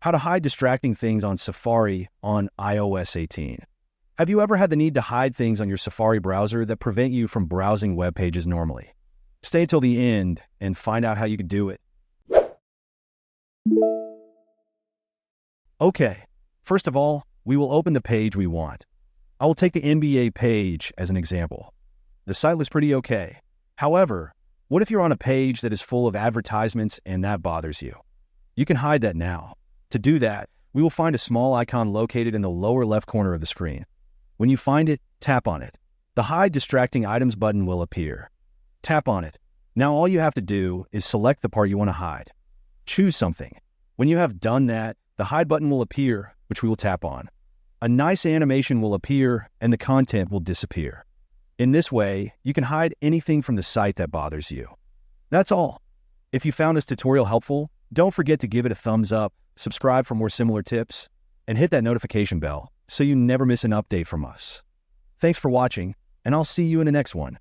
How to hide distracting things on Safari on iOS 18. Have you ever had the need to hide things on your Safari browser that prevent you from browsing web pages normally? Stay till the end and find out how you can do it. Okay, first of all, we will open the page we want. I will take the NBA page as an example. The site looks pretty okay. However, what if you're on a page that is full of advertisements and that bothers you? You can hide that now. To do that, we will find a small icon located in the lower left corner of the screen. When you find it, tap on it. The Hide Distracting Items button will appear. Tap on it. Now all you have to do is select the part you want to hide. Choose something. When you have done that, the Hide button will appear, which we will tap on. A nice animation will appear and the content will disappear. In this way, you can hide anything from the site that bothers you. That's all. If you found this tutorial helpful, don't forget to give it a thumbs up, subscribe for more similar tips, and hit that notification bell so you never miss an update from us. Thanks for watching, and I'll see you in the next one.